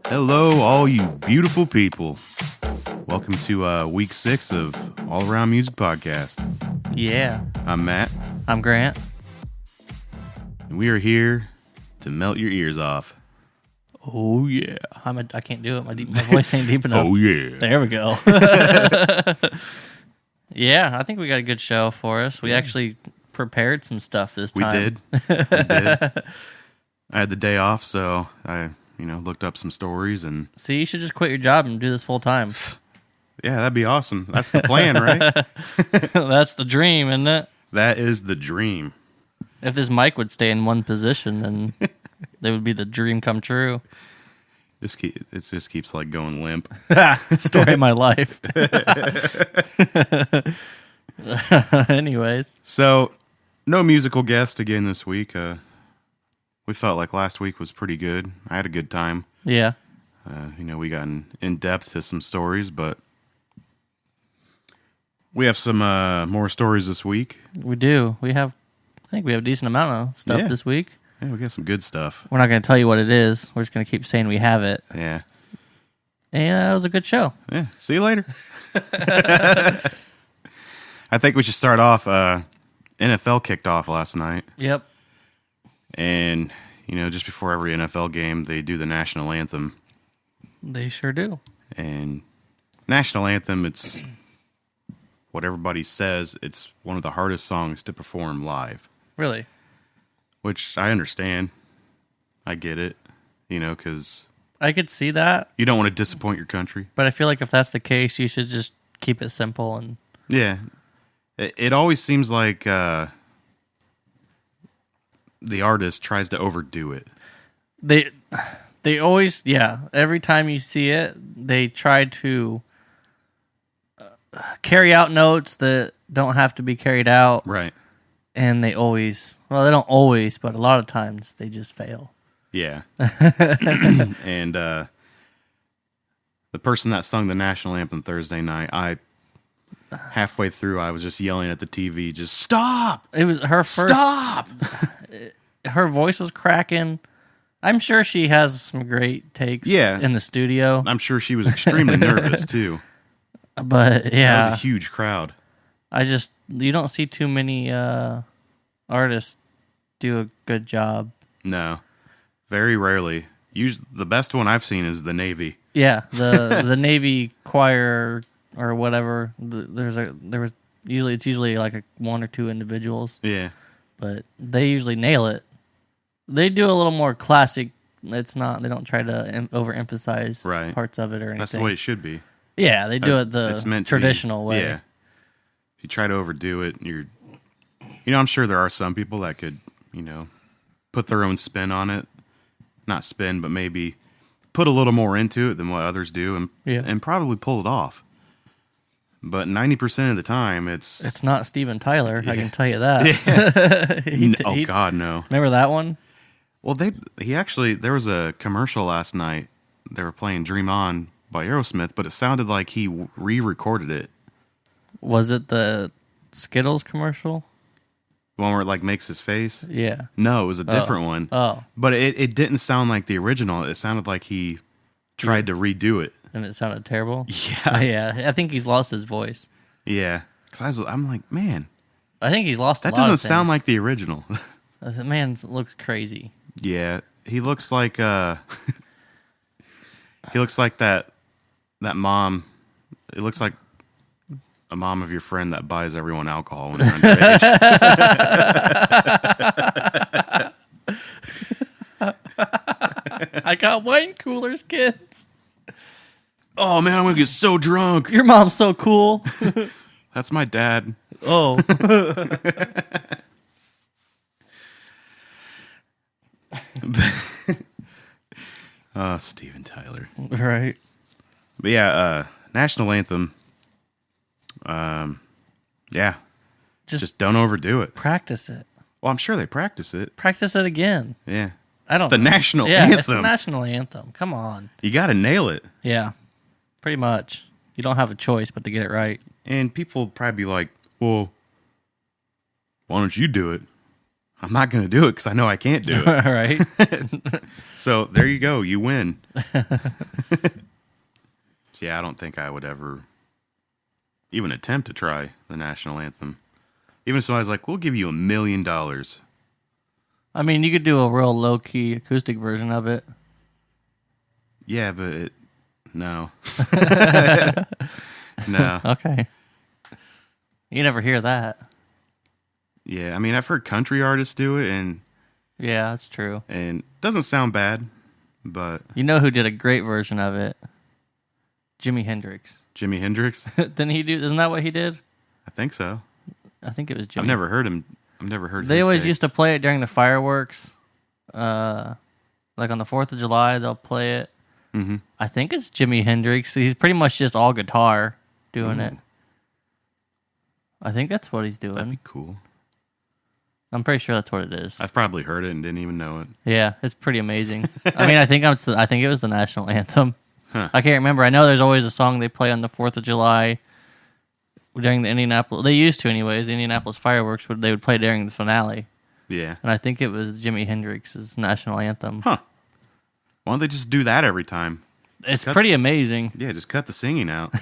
Hello, all you beautiful people. Welcome to week 6 of All Around Music Podcast. Yeah. I'm Matt. I'm Grant. And we are here to melt your ears off. Oh, yeah. I can't do it. My voice ain't deep enough. Oh, yeah. There we go. Yeah, I think we got a good show for us. We actually prepared some stuff this time. We did. I had the day off, so I looked up some stories and... See, you should just quit your job and do this full time. Yeah, that'd be awesome. That's the plan, right? That's the dream, isn't it? That is the dream. If this mic would stay in one position, then that would be the dream come true. It just keeps like going limp. Story of my life. Anyways. So, no musical guest again this week. We felt like last week was pretty good. I had a good time. Yeah. We got in depth to some stories, but we have some more stories this week. We do. I think we have a decent amount of stuff this week. Yeah, we got some good stuff. We're not going to tell you what it is. We're just going to keep saying we have it. Yeah. And that was a good show. Yeah. See you later. I think we should start off. NFL kicked off last night. Yep. And, just before every NFL game, they do the National Anthem. They sure do. And National Anthem, it's what everybody says, it's one of the hardest songs to perform live. Really? Which I understand. I get it, because... I could see that. You don't want to disappoint your country. But I feel like if that's the case, you should just keep it simple. And yeah. It always seems like the artist tries to overdo it. They always, every time you see it, they try to carry out notes that don't have to be carried out. Right. And they don't always, but a lot of times they just fail. Yeah. And the person that sung the National Anthem Thursday night, halfway through, I was just yelling at the TV, just stop! It was her first... Stop! Her voice was cracking. I'm sure she has some great takes in the studio. I'm sure she was extremely nervous, too. But, yeah. That was a huge crowd. You don't see too many artists do a good job. No. Very rarely. Usually, the best one I've seen is the Navy. Yeah, the Navy choir or whatever. It's usually like one or two individuals. Yeah, but they usually nail it. They do a little more classic. They don't try to overemphasize parts of it or anything. That's the way it should be. Yeah, they do it the traditional way. Yeah, if you try to overdo it, I'm sure there are some people that could, put their own spin on it. Not spin, but maybe put a little more into it than what others do and probably pull it off. But 90% of the time, it's not Steven Tyler, I can tell you that. Yeah. God, no. Remember that one? Well, there was a commercial last night. They were playing Dream On by Aerosmith, but it sounded like he re-recorded it. Was it the Skittles commercial? The one where it like makes his face? Yeah. No, it was a different one. Oh. But it didn't sound like the original. It sounded like he tried to redo it. And it sounded terrible? Yeah. Yeah. I think he's lost his voice. Yeah. Because I'm like, man. I think he's lost a lot of things. That doesn't sound like the original. The man looks crazy. Yeah. He looks like that mom. It looks like a mom of your friend that buys everyone alcohol when they're underage. I got wine coolers, kids. Oh, man, I'm going to get so drunk. Your mom's so cool. That's my dad. Oh. Steven Tyler. Right. But yeah, National Anthem. Yeah. Just don't overdo it. Practice it. Well, I'm sure they practice it. Practice it again. Yeah. It's the national anthem. It's the national anthem. Come on. You got to nail it. Yeah. Pretty much. You don't have a choice but to get it right. And people will probably be like, well, why don't you do it? I'm not going to do it because I know I can't do it. Right. So there you go. You win. Yeah, I don't think I would ever even attempt to try the national anthem. Even if somebody's like, we'll give you $1 million. I mean, you could do a real low-key acoustic version of it. Yeah, but no. No. Okay. You never hear that. Yeah, I mean, I've heard country artists do it, and yeah, that's true. And it doesn't sound bad, but you know who did a great version of it? Jimi Hendrix. Jimi Hendrix? Didn't he do? Isn't that what he did? I think so. I think it was Jimi. I've never heard him. I've never heard. They his always take. used to play it during the fireworks, like on the 4th of July. They'll play it. Mm-hmm. I think it's Jimi Hendrix. He's pretty much just all guitar doing it. I think that's what he's doing. That'd be cool. I'm pretty sure that's what it is. I've probably heard it and didn't even know it. Yeah, it's pretty amazing. I mean, I think it was the national anthem. Huh. I can't remember. I know there's always a song they play on the 4th of July during the Indianapolis. They used to, anyways. The Indianapolis fireworks they would play during the finale. Yeah, and I think it was Jimi Hendrix's national anthem. Huh? Why don't they just do that every time? It's pretty amazing. Yeah, just cut the singing out.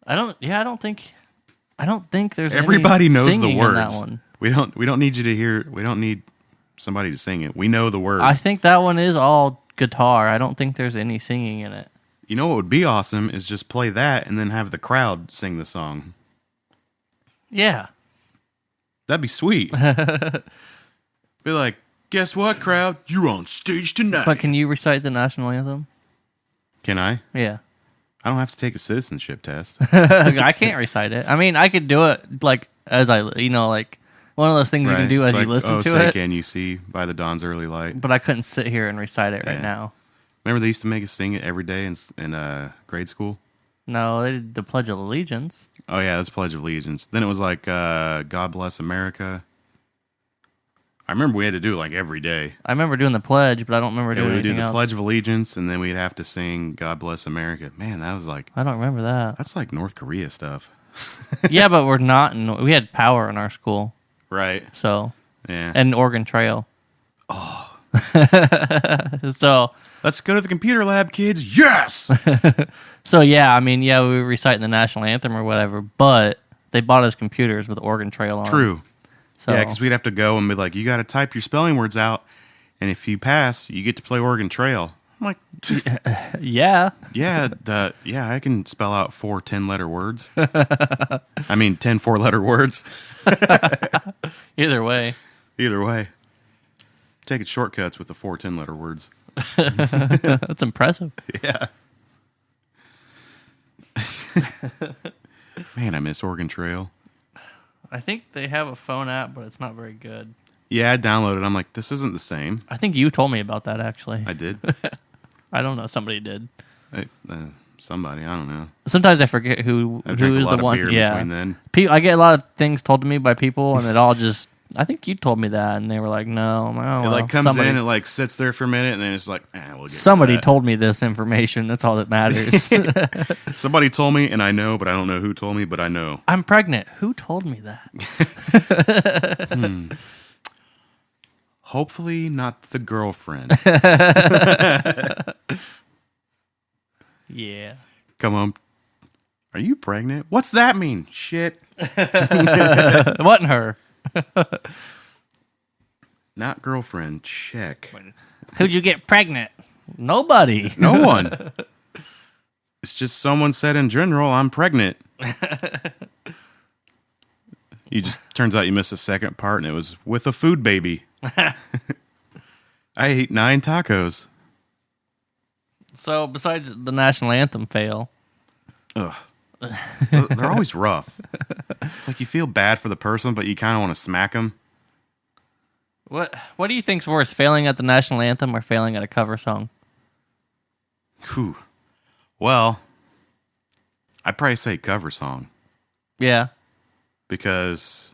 I don't think there's everybody any knows the singing words. in that one. We don't need you to hear. We don't need somebody to sing it. We know the words. I think that one is all guitar. I don't think there's any singing in it. You know what would be awesome is just play that and then have the crowd sing the song. Yeah. That'd be sweet. Be like, guess what, crowd? You're on stage tonight. But can you recite the national anthem? Can I? Yeah. I don't have to take a citizenship test. I can't recite it. I mean, I could do it like as like one of those things you can do as you listen to it. Can you see by the dawn's early light? But I couldn't sit here and recite it right now. Remember they used to make us sing it every day in grade school? No, they did the Pledge of Allegiance. Oh, yeah, that's Pledge of Allegiance. Then it was like God Bless America. I remember we had to do it like every day. I remember doing the pledge, but I don't remember doing anything else. We would do the Pledge of Allegiance, and then we'd have to sing God Bless America. Man, that was like... I don't remember that. That's like North Korea stuff. Yeah, but we're not... we had power in our school. Right. So... Yeah. And Oregon Trail. Oh. So... Let's go to the computer lab, kids. Yes! So, yeah, I mean, yeah, we were reciting the national anthem or whatever, but they bought us computers with Oregon Trail on. True. So, yeah, because we'd have to go and be like, you got to type your spelling words out, and if you pass, you get to play Oregon Trail. I'm like, yeah. Yeah, I can spell out 4 10-letter words. I mean, 10 4-letter words. Either way. Taking shortcuts with the 4 10-letter words. That's impressive. Yeah. Man, I miss Oregon Trail. I think they have a phone app, but it's not very good. Yeah, I downloaded it. I'm like, this isn't the same. I think you told me about that, actually. I did? I don't know. Somebody did. Somebody, I don't know. Sometimes I forget who is the one. Between then. I get a lot of things told to me by people, and it all just... I think you told me that, and they were like, no. I'm like, oh, it like comes in, it like sits there for a minute, and then it's like, we'll get somebody told me this information. That's all that matters. Somebody told me, and I know, but I don't know who told me, but I know. I'm pregnant. Who told me that? Hopefully not the girlfriend. Yeah. Come on. Are you pregnant? What's that mean? Shit. It wasn't her. Not girlfriend. Check. Who'd you get pregnant? Nobody. No one. It's just someone said in general, I'm pregnant. Turns out you missed the second part, and it was with a food baby. I ate 9 tacos. So, besides the national anthem fail. Ugh. They're always rough. It's like you feel bad for the person, but you kind of want to smack them. What do you think's worse, failing at the national anthem or failing at a cover song? Whew. Well, I'd probably say cover song. Yeah. Because,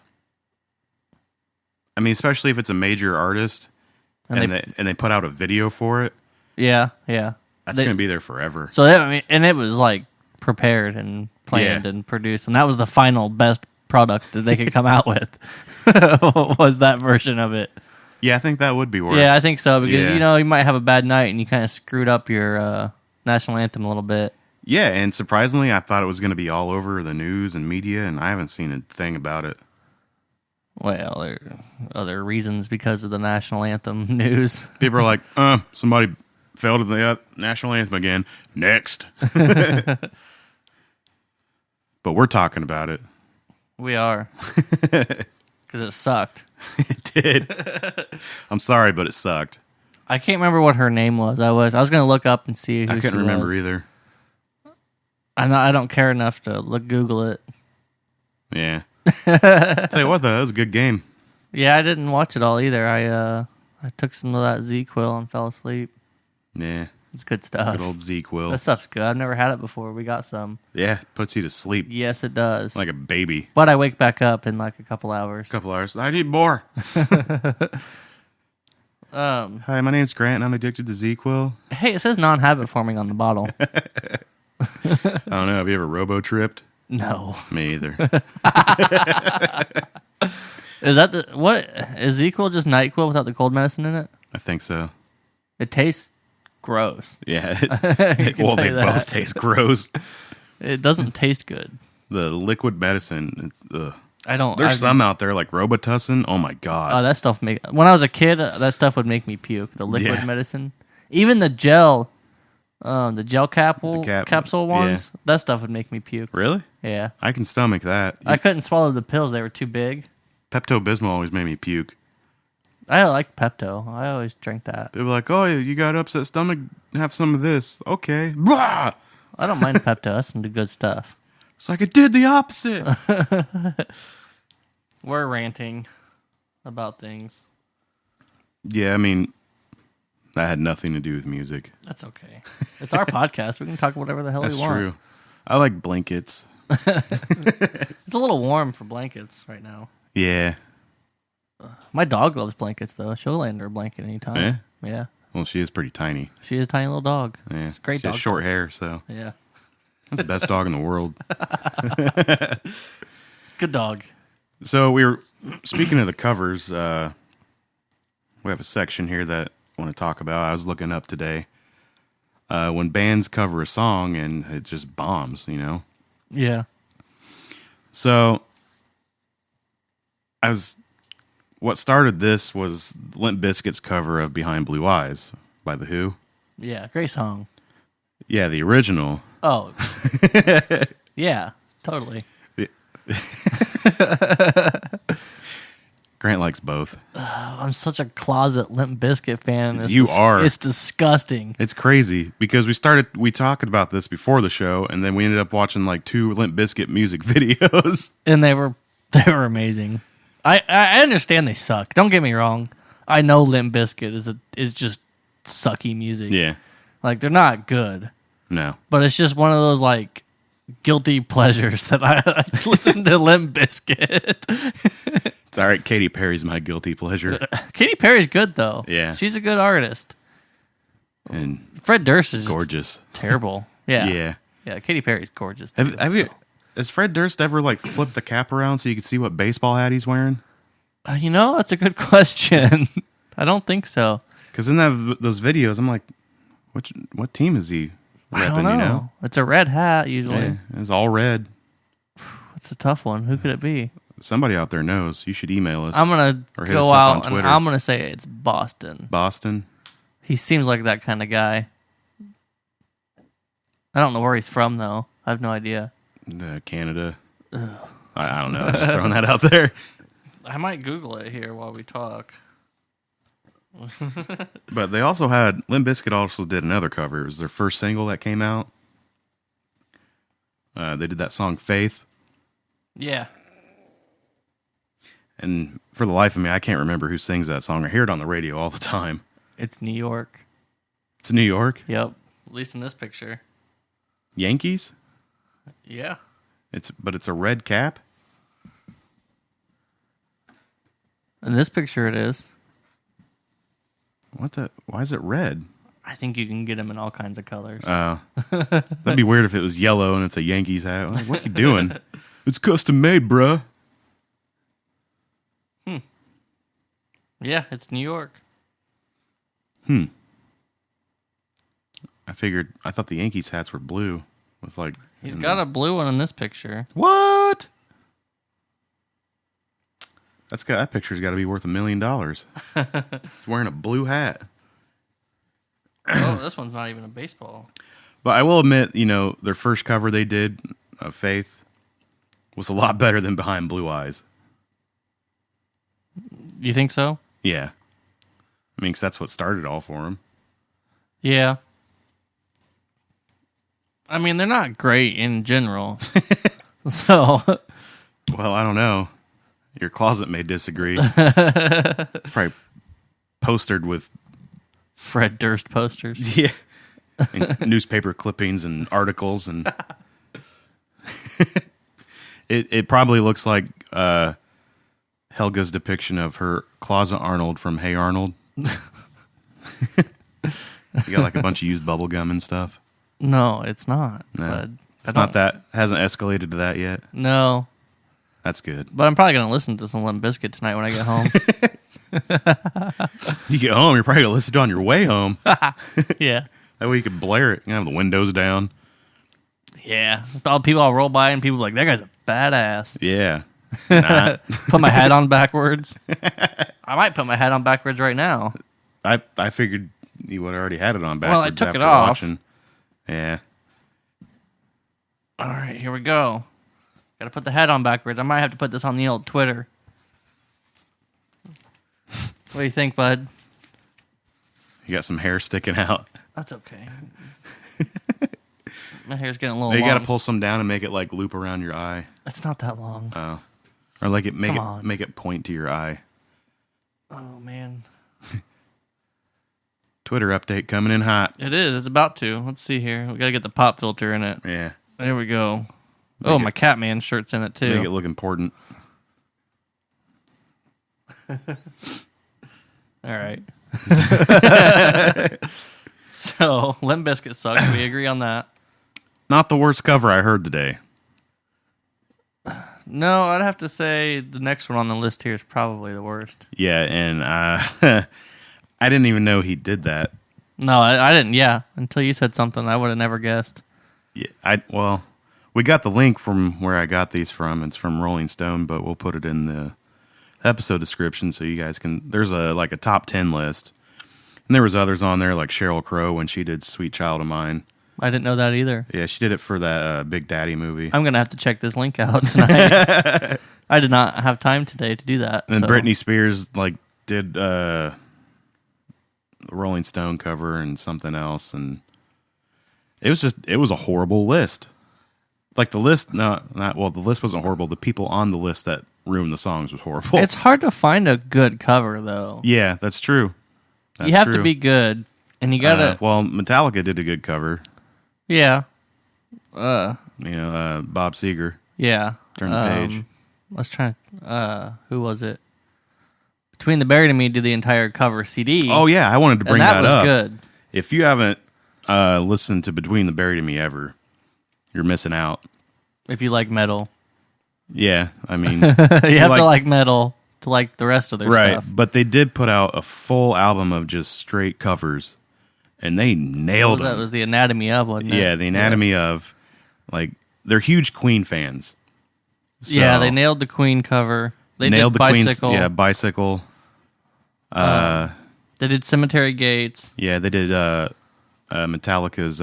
I mean, especially if it's a major artist and they put out a video for it. Yeah. That's going to be there forever. So, and it was like prepared and planned and produced, and that was the final best product that they could come out with was that version of it. Yeah, I think that would be worse. Yeah, I think so, because, Yeah. you might have a bad night and you kind of screwed up your national anthem a little bit. Yeah, and surprisingly, I thought it was going to be all over the news and media, and I haven't seen a thing about it. Well, there are other reasons because of the national anthem news. People are like, somebody failed at the national anthem again. Next. But we're talking about it. We are. Because it sucked. It did. I'm sorry, but it sucked. I can't remember what her name was. I was going to look up and see who she was. I couldn't remember either. I don't care enough to Google it. Yeah. Tell you what, though, that was a good game. Yeah, I didn't watch it all either. I took some of that Z-Quil and fell asleep. Yeah. It's good stuff. Good old Z-Quil. That stuff's good. I've never had it before. We got some. Yeah, puts you to sleep. Yes, it does. Like a baby. But I wake back up in like a couple hours. A couple hours. I need more. Hi, my name's Grant, and I'm addicted to Z-Quil. Hey, it says non-habit forming on the bottle. I don't know. Have you ever robo-tripped? No. Me either. Is that what is Z-Quil just NyQuil without the cold medicine in it? I think so. It tastes gross. Yeah. Well, they both taste gross. It doesn't taste good. The liquid medicine, it's There's some out there like Robitussin. Oh my god. Oh, that stuff when I was a kid, that stuff would make me puke. The liquid Yeah. medicine, even the gel capsule ones, yeah. that stuff would make me puke. Really? Yeah, I can stomach that. I couldn't swallow the pills; they were too big. Pepto-Bismol always made me puke. I like Pepto. I always drink that. People are like, oh, you got upset stomach? Have some of this. Okay. Blah! I don't mind Pepto. That's some good stuff. It's like it did the opposite. We're ranting about things. Yeah, I mean, that had nothing to do with music. That's okay. It's our podcast. We can talk whatever the hell we want. That's true. I like blankets. It's a little warm for blankets right now. Yeah. My dog loves blankets, though. She'll lay under a blanket anytime. Eh? Yeah. Well, she is pretty tiny. She is a tiny little dog. Yeah. It's a great she dog. has short hair, so Yeah. that's the best dog in the world. Good dog. So we were speaking of the covers. We have a section here that I want to talk about. I was looking up today when bands cover a song and it just bombs, Yeah. So what started this was Limp Bizkit's cover of Behind Blue Eyes by The Who. Yeah. Great song. Yeah, the original. Oh. Yeah. Totally. Grant likes both. I'm such a closet Limp Bizkit fan. You are. It's disgusting. It's crazy because we talked about this before the show, and then we ended up watching like 2 Limp Bizkit music videos. And they were amazing. I understand they suck. Don't get me wrong. I know Limp Bizkit is just sucky music. Yeah. Like, they're not good. No. But it's just one of those, like, guilty pleasures that I listen to Limp Bizkit. It's all right. Katy Perry's my guilty pleasure. Katy Perry's good, though. Yeah. She's a good artist. And Fred Durst is gorgeous. Terrible. Yeah. Yeah. Yeah, Katy Perry's gorgeous. Too, Has Fred Durst ever like flipped the cap around so you could see what baseball hat he's wearing? That's a good question. I don't think so. Because in those videos, I'm like, what team is he repping? I don't know. It's a red hat usually. Yeah, it's all red. It's a tough one. Who could it be? Somebody out there knows. You should email us. I'm gonna or hit us go up out on and Twitter. I'm gonna say it's Boston. Boston. He seems like that kind of guy. I don't know where he's from though. I have no idea. Canada. I don't know. Just throwing that out there. I might Google it here while we talk. But they also had Limp Bizkit also did another cover. It was their first single that came out. They did that song Faith. Yeah. And for the life of me, I can't remember who sings that song. I hear it on the radio all the time. It's New York. It's New York? Yep. At least in this picture. Yankees? Yeah. But it's a red cap? In this picture it is. Why is it red? I think you can get them in all kinds of colors. That'd be weird if it was yellow and it's a Yankees hat. Like, what are you doing? It's custom made, bruh. Yeah, it's New York. I thought the Yankees hats were blue with like. He's got a blue one in this picture. What? That picture's got to be worth $1 million. He's wearing a blue hat. Oh, this one's not even a baseball. But I will admit, their first cover they did of Faith was a lot better than Behind Blue Eyes. You think so? Yeah. I mean, 'cause that's what started all for him. Yeah. I mean, they're not great in general. So. Well, I don't know. Your closet may disagree. It's probably postered with Fred Durst posters. Yeah. And newspaper clippings and articles and it probably looks like Helga's depiction of her Closet Arnold from Hey Arnold. You got like a bunch of used bubble gum and stuff. No, it's not. No, But it's not that. Hasn't escalated to that yet. No. That's good. But I'm probably going to listen to some Limp Bizkit tonight when I get home. You get home, you're probably going to listen to it on your way home. Yeah. That way you can blare it. You have the windows down. Yeah. All people all roll by and people are like, that guy's a badass. Yeah. Not. Put my hat on backwards. I might put my hat on backwards right now. I figured you would have already had it on backwards. Well, I took after it off. Watching. Yeah. All right, here we go. Got to put the hat on backwards. I might have to put this on the old Twitter. What do you think, bud? You got some hair sticking out. That's okay. My hair's getting a little You long. got to pull some down and make it like loop around your eye. It's not that long. Oh. Or like make Come it point to your eye. Oh, man. Twitter update coming in hot. It is. It's about to. Let's see here. We got to get the pop filter in it. Yeah. There we go. Make My Catman shirt's in it, too. Make it look important. All right. So, Limp Bizkit sucks. We agree on that. Not the worst cover I heard today. No, I'd have to say the next one on the list here is probably the worst. Yeah, and I didn't even know he did that. No, I didn't. Yeah, until you said something, I would have never guessed. Yeah, we got the link from where I got these from. It's from Rolling Stone, but we'll put it in the episode description so you guys can. There's a top 10 list, and there was others on there like Sheryl Crow when she did "Sweet Child of Mine." I didn't know that either. Yeah, she did it for that Big Daddy movie. I'm gonna have to check this link out tonight. I did not have time today to do that. And so. Britney Spears did the Rolling Stone cover and something else, and it was a horrible list. Like the list, the list wasn't horrible. The people on the list that ruined the songs was horrible. It's hard to find a good cover, though. Yeah, that's true. You have to be good, and you gotta. Metallica did a good cover. Yeah. Bob Seger. Yeah. Turn the page. Let's try. Who was it? Between the Buried and Me did the entire cover CD. Oh yeah, I wanted to bring that that up. was good. If you haven't listened to Between the Buried and Me ever, you're missing out. If you like metal. Yeah, I mean, you have to like metal to like the rest of their stuff. Right, but they did put out a full album of just straight covers, and they nailed them. That was the Anatomy of, wasn't it? Yeah, the Anatomy of. Like, they're huge Queen fans. So yeah, they nailed the Queen cover. They nailed did the Bicycle. Queen's, Bicycle. They did Cemetery Gates. Yeah, they did Metallica's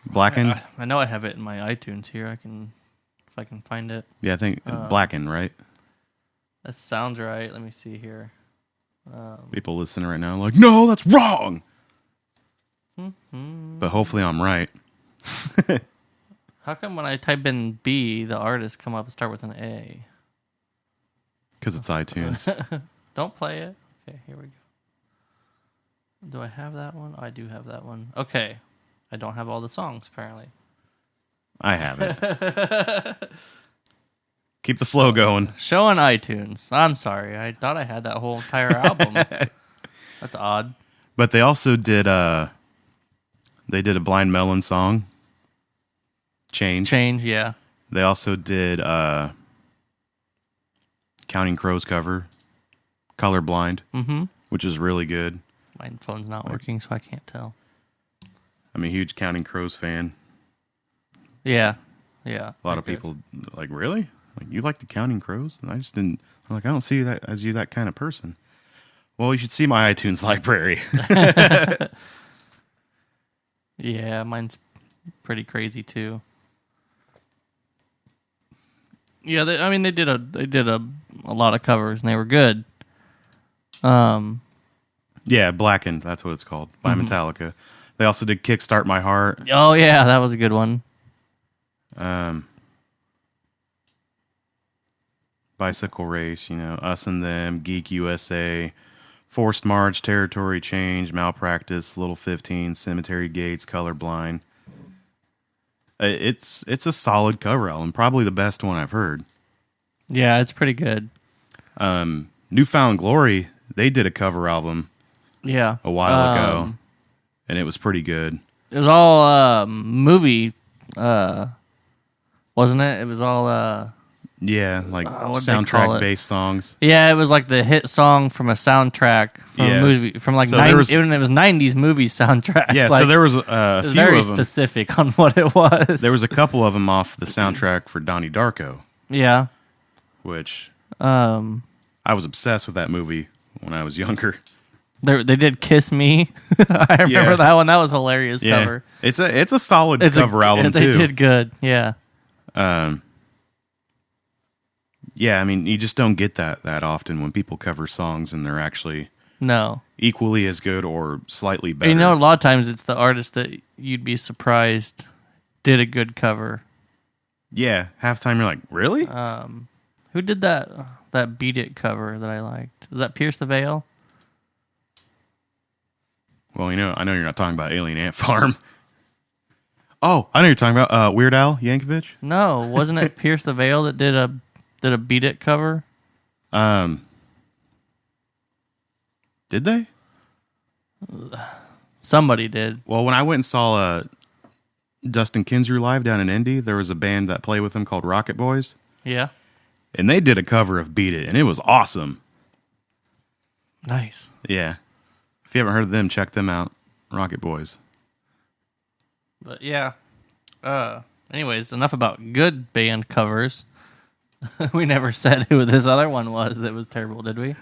Blackened. I know I have it in my iTunes here. If I can find it. Yeah, I think Blackened, right? That sounds right. Let me see here. People listening right now are like, no, that's wrong. But hopefully I'm right. How come when I type in B, the artists come up and start with an A? Because it's iTunes. Don't play it. Okay, here we go. Do I have that one? I do have that one. Okay. I don't have all the songs, apparently. I have it. Keep the flow going. Show on iTunes. I'm sorry. I thought I had that whole entire album. That's odd. But they also did they did a Blind Melon song. Change, yeah. They also did Counting Crows cover. Colorblind, which is really good. My phone's not working, so I can't tell. I'm a huge Counting Crows fan. Yeah. A lot of people like, really? Like, you like the Counting Crows? And I just didn't. I'm like, I don't see that as you that kind of person. Well, you should see my iTunes library. Yeah, mine's pretty crazy too. Yeah, they did a lot of covers and they were good. Yeah, Blackened, that's what it's called, by Metallica. They also did Kickstart My Heart. Oh yeah, that was a good one. Bicycle Race, Us and Them, Geek USA, Forced March, Territory Change, Malpractice, Little 15, Cemetery Gates, Colorblind. It's a solid cover album, probably the best one I've heard. Yeah, it's pretty good. Newfound Glory, they did a cover album a while ago, and it was pretty good. It was all movie, wasn't it? It was all soundtrack-based songs. Yeah, it was like the hit song from a soundtrack from a movie from like it was 90s movie soundtracks. Yeah, like, so there was a few very of them. Specific on what it was. There was a couple of them off the soundtrack for Donnie Darko. Yeah, which I was obsessed with that movie when I was younger. They did Kiss Me. I remember that one. That was a hilarious cover. It's a solid cover album too. They did good. Yeah. Yeah, I mean, you just don't get that often when people cover songs and they're actually equally as good or slightly better. A lot of times it's the artist that you'd be surprised did a good cover. Yeah, half the time you're like, really? Who did that Beat It cover that I liked? Was that Pierce the Veil? Well, I know you're not talking about Alien Ant Farm. Oh, I know you're talking about Weird Al Yankovic. No, wasn't it Pierce the Veil that did a Beat It cover? Did they? Somebody did. Well, when I went and saw Dustin Kinsrew live down in Indy, there was a band that played with him called Rocket Boys. Yeah. And they did a cover of Beat It, and it was awesome. Nice. Yeah. If you haven't heard of them, check them out. Rocket Boys. But yeah. Anyways, enough about good band covers. We never said who this other one was that was terrible, did we?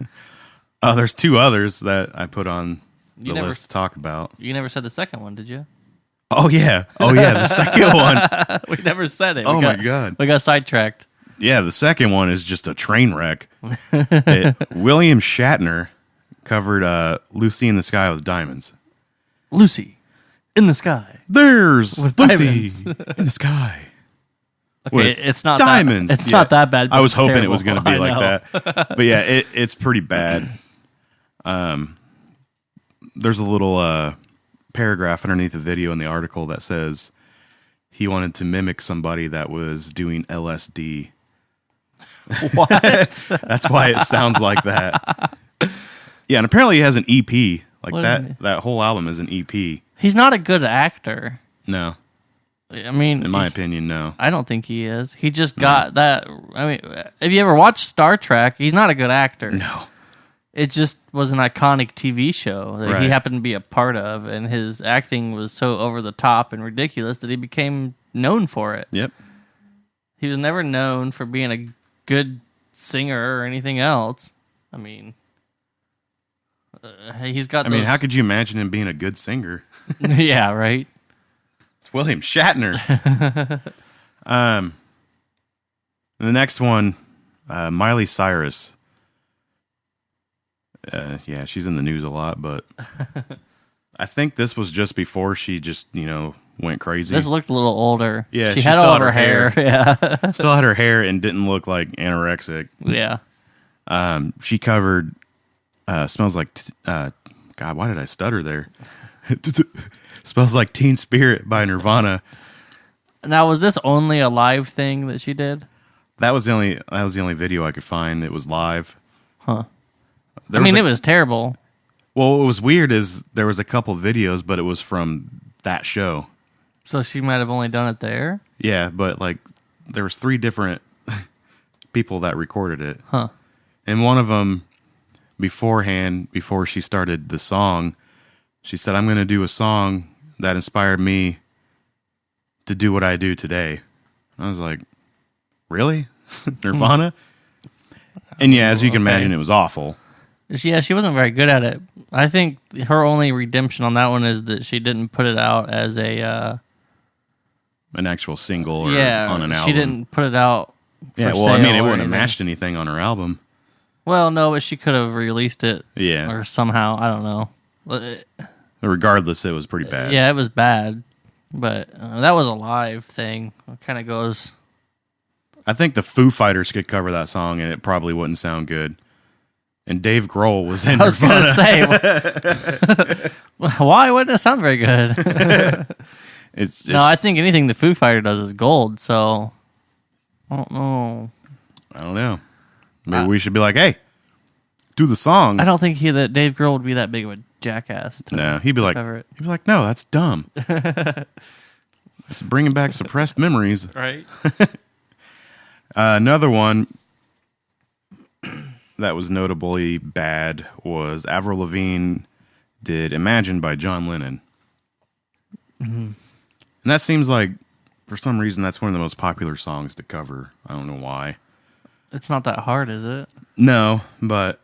There's two others that I put on the list to talk about. You never said the second one, did you? Oh, yeah. The second one. We never said it. My God. We got sidetracked. Yeah, the second one is just a train wreck. William Shatner covered Lucy in the Sky with Diamonds. Lucy in the Sky. There's with Lucy diamonds. in the sky. Okay, it's not diamonds. It's not that bad. I was hoping terrible. it was going to be like that. But yeah, it's pretty bad. There's a little paragraph underneath the video in the article that says he wanted to mimic somebody that was doing LSD. What? That's why it sounds like that. Yeah, and apparently he has an EP. Like that whole album is an EP. He's not a good actor. No. I mean, in my opinion, no. I don't think he is. He just got that. I mean, have you ever watched Star Trek? He's not a good actor. No. It just was an iconic TV show that he happened to be a part of, and his acting was so over the top and ridiculous that he became known for it. Yep. He was never known for being a good singer or anything else. I mean, he's got. I mean, how could you imagine him being a good singer? Yeah, right. It's William Shatner. The next one, Miley Cyrus. Yeah, she's in the news a lot, but I think this was just before she just, went crazy. This looked a little older. Yeah, she had all of her hair. Yeah. Still had her hair and didn't look like anorexic. Yeah. She covered Smells Like... God, why did I stutter there? Smells Like Teen Spirit by Nirvana. Now, was this only a live thing that she did? That was the only video I could find. It was live. Huh. It was terrible. Well, what was weird is there was a couple videos, but it was from that show. So she might have only done it there? Yeah, but there was 3 different people that recorded it. Huh. And one of them, beforehand, before she started the song, she said, "I'm going to do a song that inspired me to do what I do today." I was like, "Really? Nirvana?" And yeah, as you can imagine, it was awful. Yeah, she wasn't very good at it. I think her only redemption on that one is that she didn't put it out as an actual single or on an album. She didn't put it out for it sale wouldn't have anything. matched anything on her album. Well, no, but she could have released it. Yeah. Or somehow, I don't know. Regardless, it was pretty bad. Yeah, it was bad. But that was a live thing. It kind of goes... I think the Foo Fighters could cover that song and it probably wouldn't sound good. And Dave Grohl was in Nirvana. I was going to say, why wouldn't it sound very good? It's just, no, I think anything the Foo Fighter does is gold, so I don't know. Maybe we should be like, hey, do the song. I don't think that Dave Grohl would be that big of a jackass. No, he'd be like, no, that's dumb. It's bringing back suppressed memories. Right. Another one that was notably bad was Avril Lavigne did Imagine by John Lennon. Mm-hmm. And that seems like, for some reason, that's one of the most popular songs to cover. I don't know why. It's not that hard, is it? No, but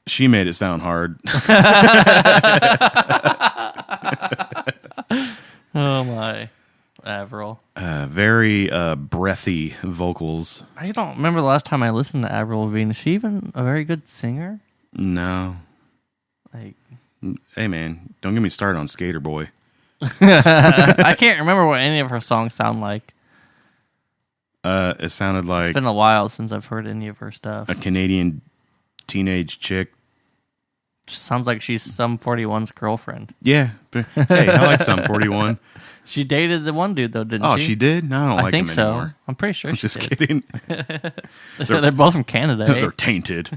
she made it sound hard. Oh, my. Avril. Very breathy vocals. I don't remember the last time I listened to Avril Lavigne. Is she even a very good singer? No. Like, hey, man, don't get me started on Skater Boy. I can't remember what any of her songs sound like. It sounded like... It's been a while since I've heard any of her stuff. A Canadian teenage chick. Just sounds like she's Sum 41's girlfriend. Yeah. But, hey, I like Sum 41. She dated the one dude, though, didn't she? Oh, she did? No, I don't like him so. anymore. I'm pretty sure she just did. kidding. They're both from Canada. They're tainted.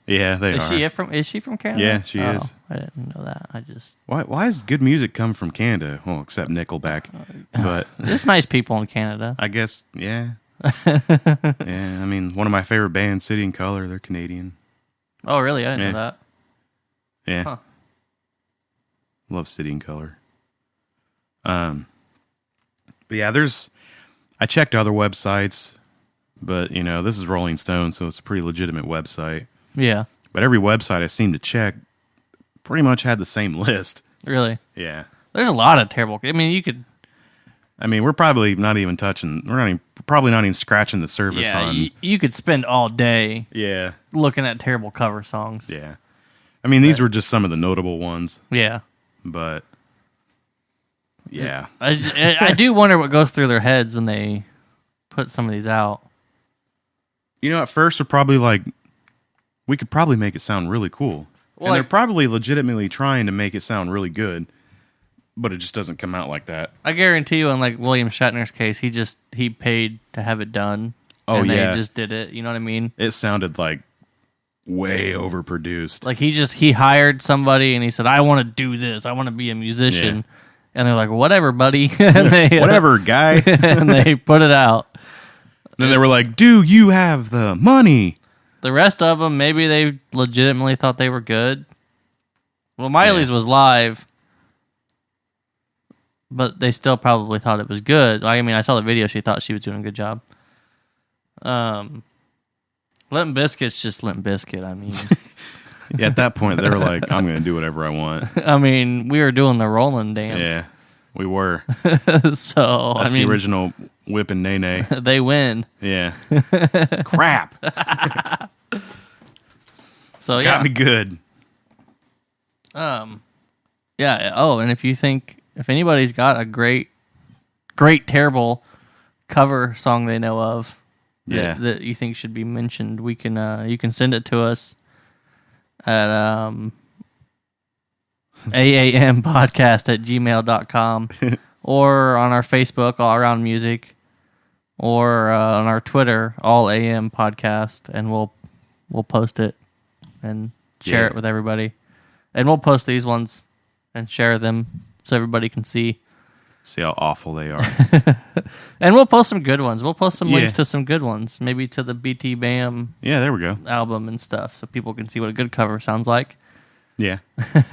Yeah, they are. Is she from Canada? Yeah, she is. I didn't know that. I just... Why does good music come from Canada? Well, except Nickelback. But there's nice people in Canada. I guess, yeah. Yeah, I mean, one of my favorite bands, City and Colour, they're Canadian. Oh, really? I didn't know that. Yeah. Huh. Love City and Colour. But yeah, I checked other websites, but this is Rolling Stone, so it's a pretty legitimate website. Yeah. But every website I seemed to check pretty much had the same list. Really? Yeah. There's a lot of terrible... we're probably not even touching... We're probably not even scratching the surface on... You could spend all day looking at terrible cover songs. Yeah. These were just some of the notable ones. Yeah. But... Yeah. I do wonder what goes through their heads when they put some of these out. At first they're probably like, we could probably make it sound really cool. Well, and they're probably legitimately trying to make it sound really good, but it just doesn't come out like that. I guarantee you, in like William Shatner's case, he paid to have it done. Oh, and they just did it. You know what I mean? It sounded like way overproduced. Like he hired somebody and he said, I want to do this. I want to be a musician. Yeah. And they're like, whatever, buddy. And they, whatever, guy. And they put it out. Then they were like, do you have the money? The rest of them, maybe they legitimately thought they were good. Well, Miley's was live, but they still probably thought it was good. I saw the video. She thought she was doing a good job. Limp Bizkit's just Limp Bizkit. Yeah, at that point, they were like, I'm going to do whatever I want. We were doing the rolling dance. Yeah, we were. So, that's the original whip and nay-nay. They win. Yeah. Crap. So, got me good. Yeah. Oh, and if anybody's got a great, terrible cover song they know of that you think should be mentioned, you can send it to us at aampodcast@gmail.com or on our Facebook, All Around Music, or on our Twitter, All AM Podcast, and we'll post it and share it with everybody. And we'll post these ones and share them so everybody can see. See how awful they are. And we'll post some good ones. We'll post some links to some good ones. Maybe to the BT Bam there we go. album and stuff so people can see what a good cover sounds like. Yeah.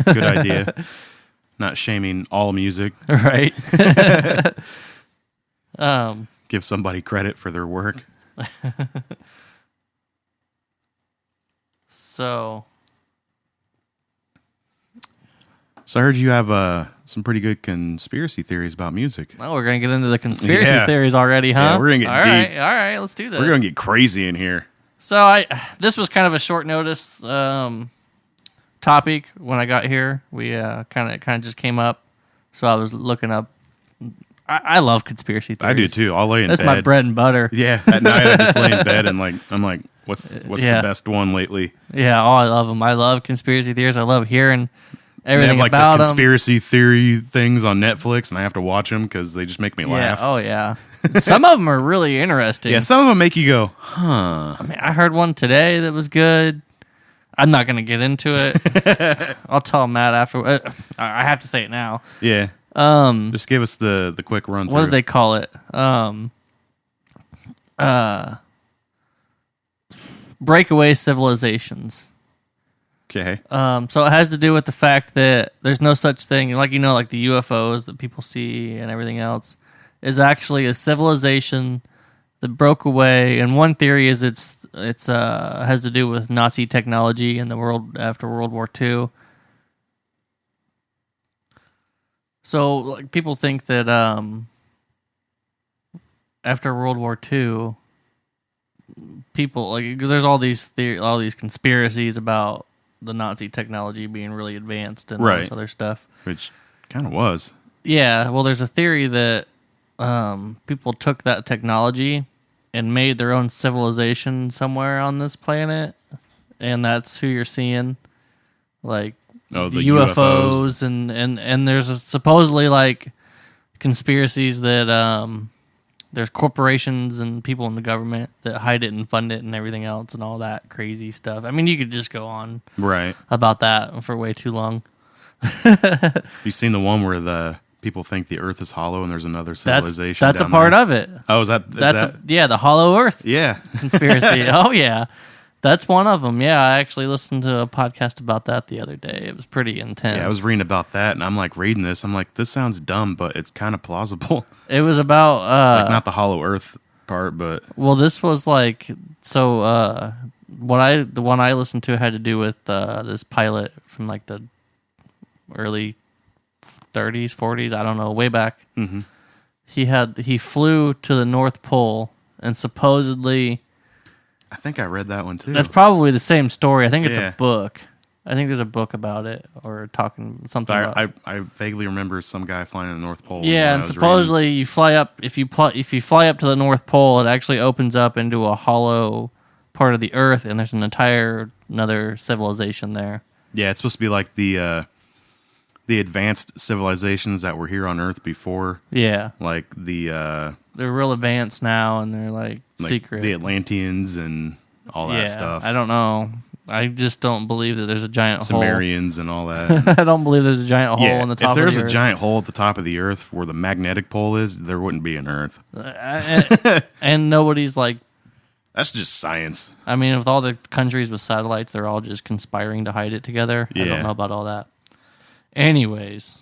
Good idea. Not shaming all music. Right. Give somebody credit for their work. So I heard you have some pretty good conspiracy theories about music. Oh, we're going to get into the conspiracy theories already, huh? Yeah, we're going to get deep. All right, let's do this. We're going to get crazy in here. So this was kind of a short notice topic when I got here. We kind of just came up, so I was looking up. I love conspiracy theories. I do too. I'll lay in bed. That's my bread and butter. Yeah, at night I just lay in bed and I'm like, what's the best one lately? Yeah, I love them. I love conspiracy theories. I love hearing everything they have, about the them. Conspiracy theory things on Netflix, and I have to watch them because they just make me laugh. Oh yeah. Some of them are really interesting. Yeah, some of them make you go, huh. I mean, I heard one today that was good. I'm not going to get into it. I'll tell Matt after. I have to say it now. Yeah. Just give us the quick run through. What did they call it? Breakaway civilizations. Okay. So it has to do with the fact that there's no such thing, like the UFOs that people see and everything else, is actually a civilization that broke away. And one theory is it's has to do with Nazi technology in the world after World War II. So people think that after World War II, people because there's all these conspiracies about the Nazi technology being really advanced and all this other stuff, which kind of was. Yeah, well, there's a theory that people took that technology and made their own civilization somewhere on this planet, and that's who you're seeing, the UFOs and there's supposedly conspiracies that there's corporations and people in the government that hide it and fund it and everything else and all that crazy stuff. I mean, you could just go on about that for way too long. You've seen the one where the people think the Earth is hollow and there's another civilization. That's a part of it. Oh, is that? The hollow Earth. Yeah, conspiracy. Oh yeah, that's one of them. Yeah, I actually listened to a podcast about that the other day. It was pretty intense. Yeah, I was reading about that and I'm reading this. I'm like, this sounds dumb, but it's kind of plausible. It was about not the hollow Earth part, but this was the one I listened to had to do with this pilot from the early 30s, 40s, I don't know, way back. Mm-hmm. He flew to the North Pole and supposedly, I think I read that one too. That's probably the same story. I think it's a book. I think there's a book about it or talking something about I vaguely remember some guy flying to the North Pole. Yeah, and supposedly you fly up if you fly up to the North Pole, it actually opens up into a hollow part of the Earth and there's another civilization there. Yeah, it's supposed to be like the advanced civilizations that were here on Earth before. Yeah. They're real advanced now and they're secret. The Atlanteans and all that stuff. I don't know. I just don't believe that there's a giant Sumerians hole. and all that. I don't believe there's a giant hole on the top of the Earth. If there's a giant hole at the top of the Earth where the magnetic pole is, there wouldn't be an Earth. And nobody's that's just science. I mean, with all the countries with satellites, they're all just conspiring to hide it together. Yeah. I don't know about all that. Anyways.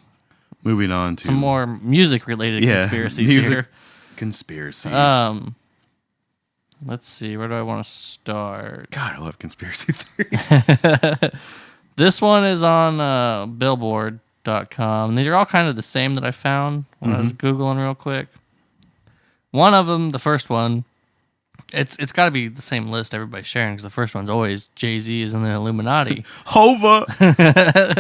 Moving on to some more music-related conspiracies here. Conspiracies. Let's see. Where do I want to start? God, I love conspiracy theories. This one is on Billboard.com. These are all kind of the same that I found when I was Googling real quick. One of them, the first one, it's got to be the same list everybody's sharing because the first one's always Jay-Z is in the Illuminati. Hova!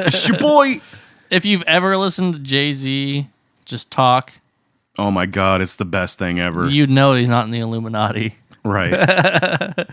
It's your boy! If you've ever listened to Jay-Z just talk... Oh my God, it's the best thing ever. You'd know he's not in the Illuminati. Right. I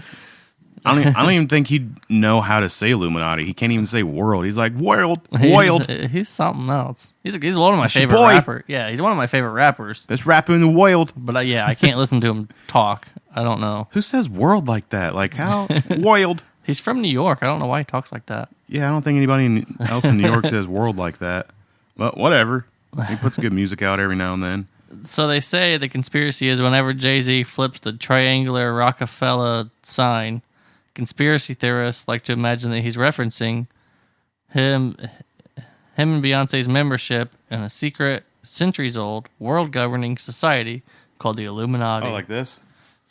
don't even think he'd know how to say Illuminati. He can't even say world. He's like, world. He's something else. He's one of my favorite rappers. Yeah, he's one of my favorite rappers. That's rapping in the world. But I can't listen to him talk. I don't know. Who says world like that? Like how? World. He's from New York. I don't know why he talks like that. Yeah, I don't think anybody else in New York says world like that. But whatever. He puts good music out every now and then. So they say the conspiracy is whenever Jay-Z flips the triangular Rockefeller sign, conspiracy theorists like to imagine that he's referencing him and Beyonce's membership in a secret, centuries-old, world-governing society called the Illuminati. Oh, like this?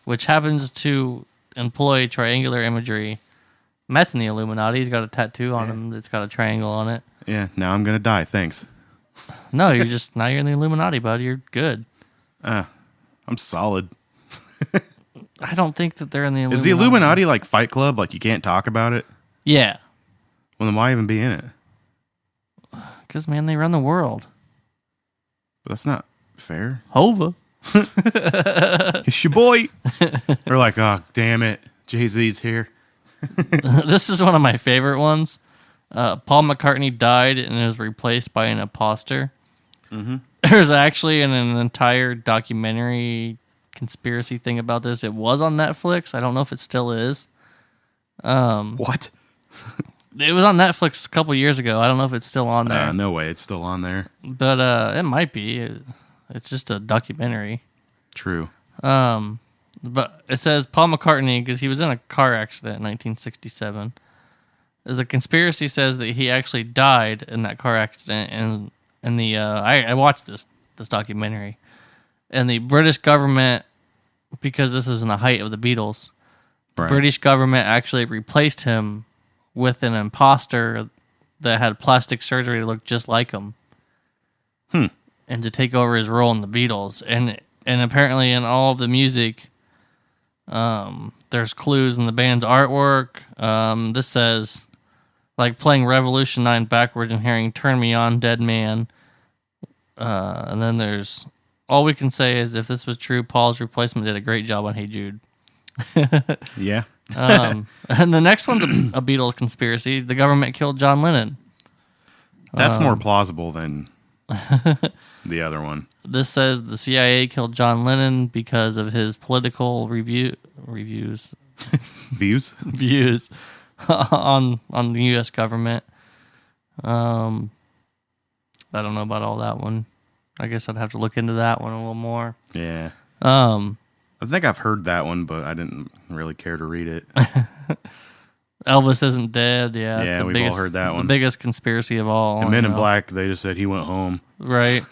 Which happens to employ triangular imagery. Matt's in the Illuminati. He's got a tattoo on him that's got a triangle on it. Yeah, now I'm going to die. Thanks. No, now you're in the Illuminati, bud. You're good. I'm solid. I don't think that they're in the Illuminati. Is the Illuminati like Fight Club? Like you can't talk about it? Yeah. Well, then why even be in it? Because, man, they run the world. But that's not fair. Hova. It's your boy. We're like, oh, damn it. Jay-Z's here. This is one of my favorite ones. Paul McCartney died and was replaced by an imposter. Mm-hmm. There's actually an entire documentary conspiracy thing about this. It was on Netflix. I don't know if it still is. What? It was on Netflix a couple years ago. I don't know if it's still on there. No way. It's still on there. But it might be. It's just a documentary. True. But it says Paul McCartney, because he was in a car accident in 1967. The conspiracy says that he actually died in that car accident, and I watched this documentary, and the British government, because this was in the height of the Beatles, the British government actually replaced him with an imposter that had plastic surgery to look just like him, and to take over his role in the Beatles, and apparently in all of the music, there's clues in the band's artwork. This says, like playing Revolution 9 backwards and hearing Turn Me On, Dead Man. And then there's, all we can say is if this was true, Paul's replacement did a great job on Hey Jude. Yeah. And the next one's a Beatles conspiracy. The government killed John Lennon. That's more plausible than the other one. This says the CIA killed John Lennon because of his political views on the U.S. government. I don't know about all that one. I guess I'd have to look into that one a little more. Yeah. I think I've heard that one, but I didn't really care to read it. Elvis isn't dead. Yeah. Yeah, we've all heard that one. The biggest conspiracy of all. And Men in Black, they just said he went home. Right.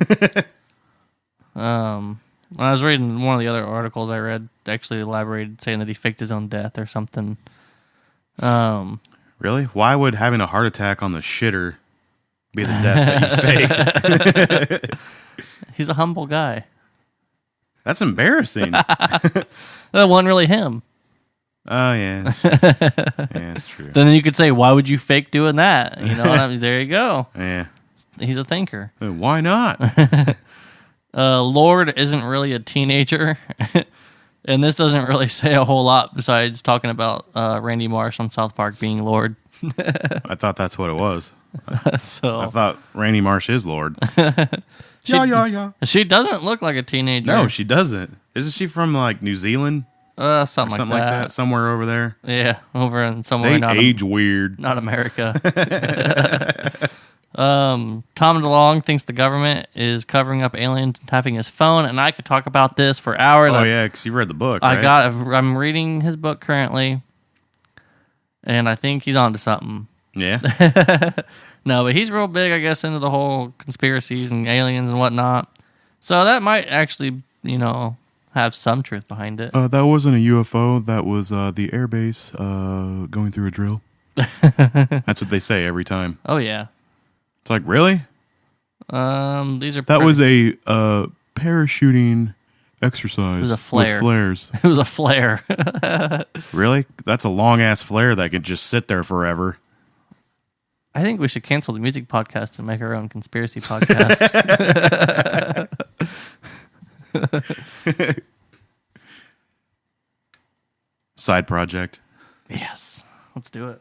When I was reading one of the other articles I read, actually elaborated saying that he faked his own death or something. Really? Why would having a heart attack on the shitter be the death that you fake? He's a humble guy. That's embarrassing. That wasn't really him. Oh, yeah. Yeah, it's true. Then you could say, why would you fake doing that? You know what I mean? There you go. Yeah. He's a thinker. Why not? Lorde isn't really a teenager. And this doesn't really say a whole lot besides talking about Randy Marsh on South Park being Lorde. I thought that's what it was. So I thought Randy Marsh is Lorde. Yeah. She doesn't look like a teenager. No, she doesn't. Isn't she from like New Zealand? Something like that. Somewhere over there. Yeah, over in somewhere. They not age weird. Not America. Tom DeLonge thinks the government is covering up aliens and tapping his phone, and I could talk about this for hours. Oh, yeah, because you read the book, right? I'm reading his book currently, and I think he's onto something. Yeah? No, but he's real big, I guess, into the whole conspiracies and aliens and whatnot. So that might actually, have some truth behind it. That wasn't a UFO. That was the airbase going through a drill. That's what they say every time. Oh, yeah. It's like, really? These are that was a parachuting exercise. It was a flare. With flares. It was a flare. Really? That's a long ass flare that could just sit there forever. I think we should cancel the music podcast and make our own conspiracy podcast. Side project. Yes. Let's do it.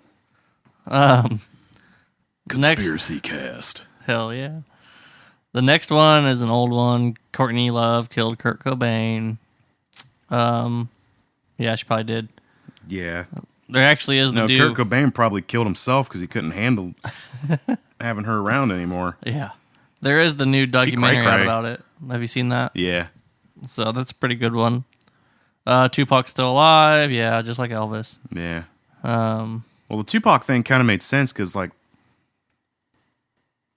Conspiracy cast. Hell yeah. The next one is an old one. Courtney Love killed Kurt Cobain. Yeah, she probably did. Yeah. There actually is the Kurt Cobain probably killed himself because he couldn't handle having her around anymore. Yeah. There is the new documentary cray-cray. out about it. Have you seen that? Yeah. So that's a pretty good one. Tupac's still alive. Yeah, just like Elvis. Yeah. Well, the Tupac thing kind of made sense because, like,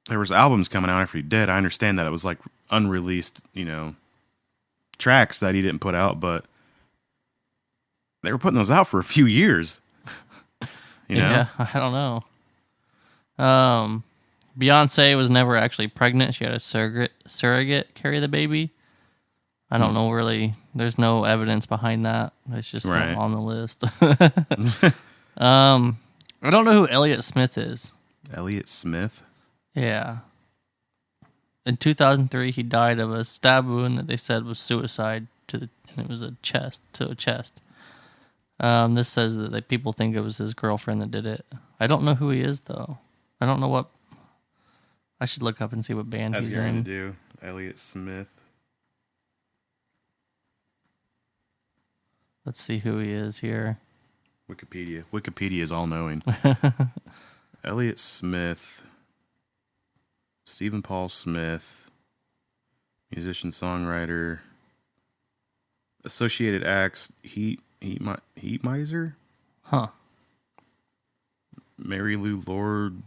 there was albums coming out after he died. I understand that it was, like, unreleased, tracks that he didn't put out, but they were putting those out for a few years. Yeah, I don't know. Beyonce was never actually pregnant. She had a surrogate carry the baby. I don't know really. There's no evidence behind that. It's just not on the list. I don't know who Elliott Smith is. Elliott Smith? Yeah. In 2003, he died of a stab wound that they said was suicide and it was a chest. This says that people think it was his girlfriend that did it. I don't know who he is though. I don't know what. I should look up and see what band he's in. Going to do Elliott Smith. Let's see who he is here. Wikipedia. Wikipedia is all knowing. Elliott Smith. Stephen Paul Smith. Musician, songwriter. Associated acts. Heat Miser? Huh. Mary Lou Lorde.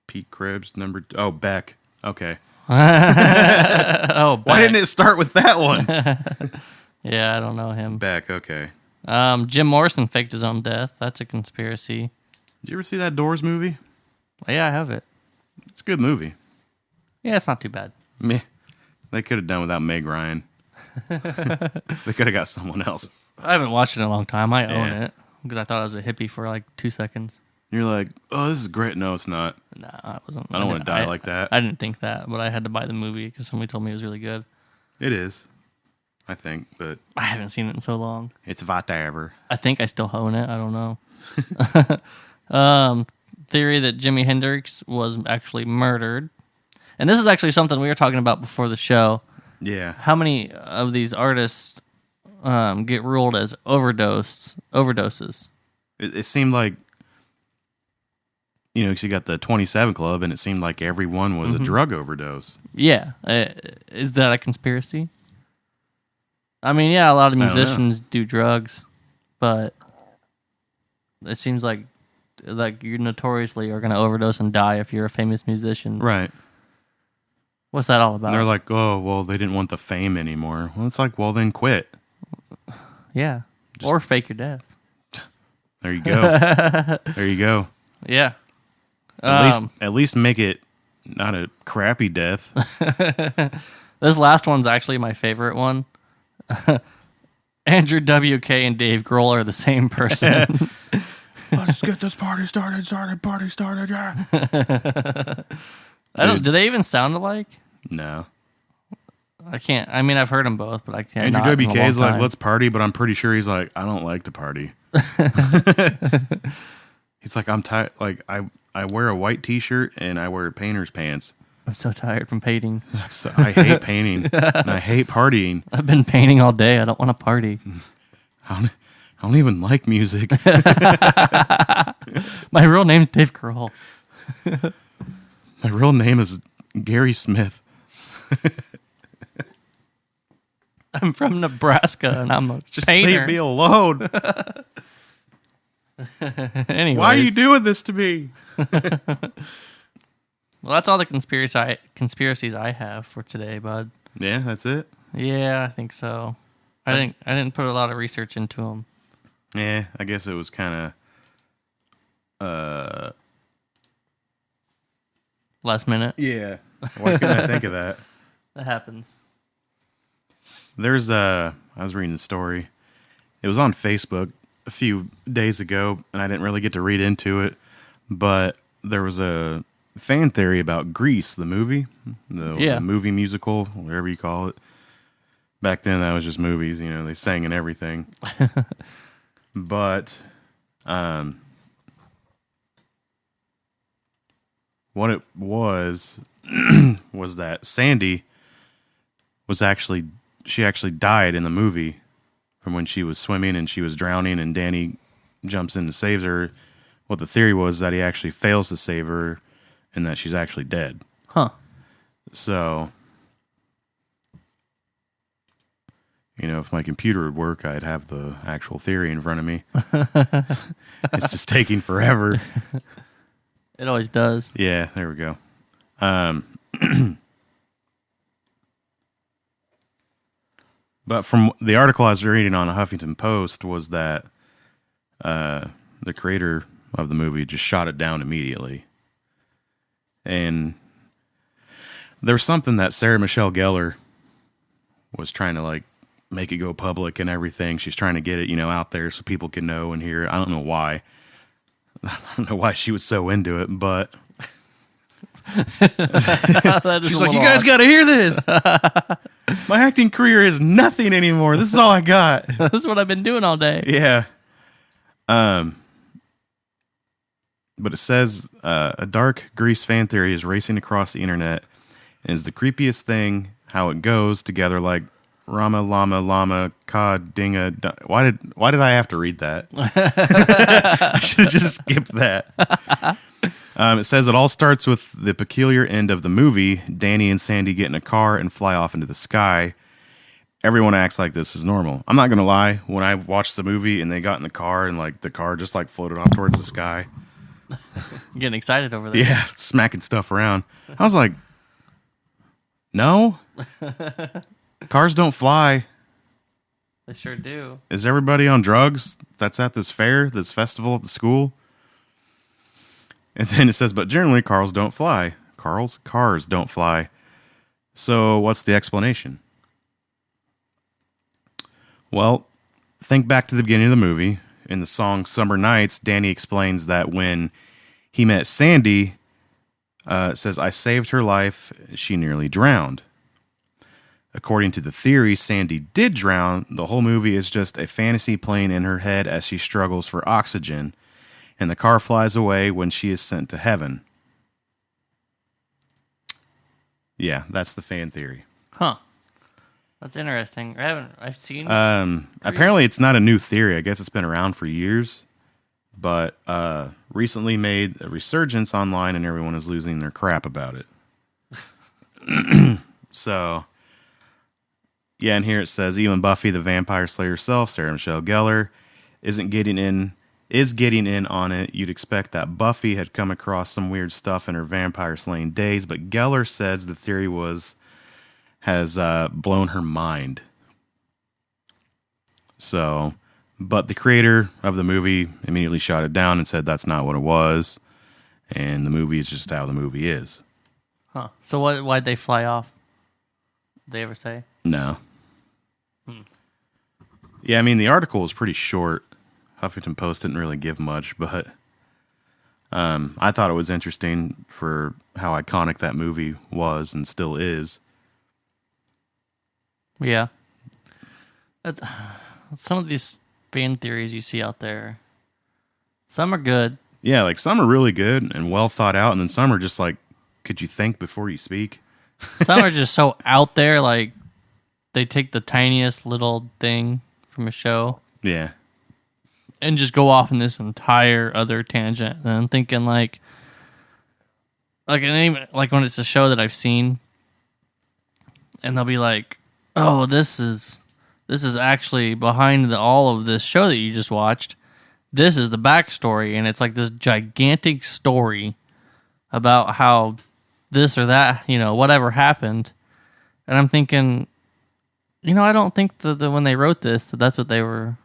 Pete Krebs. Beck. Okay. Beck. Why didn't it start with that one? Yeah, I don't know him. Beck, okay. Jim Morrison faked his own death. That's a conspiracy. Did you ever see that Doors movie? Yeah, I have it. It's a good movie. Yeah, it's not too bad. Meh. They could have done without Meg Ryan. They could have got someone else. I haven't watched it in a long time. I own it because I thought I was a hippie for like 2 seconds. You're like, oh, this is great. No, it's not. Nah, I wasn't. I don't want to die like that. I didn't think that, but I had to buy the movie because somebody told me it was really good. It is, I think, but I haven't seen it in so long. It's whatever. I think I still own it. I don't know. Theory that Jimi Hendrix was actually murdered. And this is actually something we were talking about before the show. Yeah. How many of these artists get ruled as overdoses? It seemed like, 'cause you got the 27 Club, and it seemed like everyone was a drug overdose. Yeah. Is that a conspiracy? I mean, yeah, a lot of musicians do drugs, but it seems like you notoriously are going to overdose and die if you're a famous musician. Right. What's that all about? And they're like, oh, well, they didn't want the fame anymore. Well, it's like, well, then quit. Yeah. Or fake your death. There you go. There you go. Yeah. At least make it not a crappy death. This last one's actually my favorite one. Andrew WK and Dave Grohl are the same person. Let's get this party started. Yeah. Do they even sound alike? No. I can't. I mean, I've heard them both, but I can't. Andrew WK is like, let's party, but I'm pretty sure he's like, I don't like to party. He's like, I'm tired. Like, I wear a white T-shirt and I wear painter's pants. I'm so tired from painting. I hate painting and I hate partying. I've been painting all day. I don't want to party. I don't even like music. My real name's Dave Grohl. My real name is Gary Smith. I'm from Nebraska and I'm a Just painter. leave me alone. Anyways. Why are you doing this to me? Well, that's all the conspiracies I have for today, bud. Yeah, that's it. Yeah, I think so. I didn't put a lot of research into them. Yeah, I guess it was kind of last minute. Yeah. Why couldn't I think of that? That happens. There's I was reading the story. It was on Facebook a few days ago, and I didn't really get to read into it, but there was a fan theory about Grease, the movie, the movie musical, whatever you call it. Back then, that was just movies. They sang and everything. But what it was was that Sandy she actually died in the movie from when she was swimming and she was drowning, and Danny jumps in and saves her. What the theory was that he actually fails to save her and that she's actually dead. Huh. So, if my computer would work, I'd have the actual theory in front of me. It's just taking forever. It always does. Yeah, there we go. But from the article I was reading on the Huffington Post was that the creator of the movie just shot it down immediately. And there was something that Sarah Michelle Gellar was trying to make it go public and everything. She's trying to get it, out there so people can know and hear. I don't know why. I don't know why she was so into it, but she's like, you guys got to hear this. My acting career is nothing anymore. This is all I got. This is what I've been doing all day. Yeah. But it says a dark Grease fan theory is racing across the internet and is the creepiest thing how it goes together like Rama, Llama, Llama, Cod, Dinga. Why did I have to read that? I should have just skipped that. It says it all starts with the peculiar end of the movie. Danny and Sandy get in a car and fly off into the sky. Everyone acts like this is normal. I'm not going to lie. When I watched the movie and they got in the car and the car just floated off towards the sky. Getting excited over there. Yeah, smacking stuff around. I was like, no. Cars don't fly. They sure do. Is everybody on drugs that's at this fair, this festival at the school? And then it says, but generally cars don't fly. Cars don't fly. So what's the explanation? Well, think back to the beginning of the movie. In the song Summer Nights, Danny explains that when he met Sandy, it says, I saved her life. She nearly drowned. According to the theory, Sandy did drown. The whole movie is just a fantasy playing in her head as she struggles for oxygen, and the car flies away when she is sent to heaven. Yeah, that's the fan theory. Huh. That's interesting. I've seen. Apparently, it's not a new theory. I guess it's been around for years, but recently made a resurgence online, and everyone is losing their crap about it. So, yeah, and here it says even Buffy the Vampire Slayer herself, Sarah Michelle Gellar, is getting in on it. You'd expect that Buffy had come across some weird stuff in her vampire slaying days, but Gellar says the theory has blown her mind. So, but the creator of the movie immediately shot it down and said that's not what it was, and the movie is just how the movie is. Huh. So why'd they fly off? Did they ever say? No. Yeah, I mean, the article was pretty short. Huffington Post didn't really give much, but I thought it was interesting for how iconic that movie was and still is. Yeah. Some of these fan theories you see out there, some are good. Yeah, some are really good and well thought out, and then some are just could you think before you speak? Some are just so out there, they take the tiniest little thing from a show. Yeah. And just go off in this entire other tangent. And I'm thinking when it's a show that I've seen, and they'll be like, "Oh, this is actually behind all of this show that you just watched. This is the backstory," and it's this gigantic story about how this or that, whatever happened. And I'm thinking, I don't think that when they wrote this, that's what they were.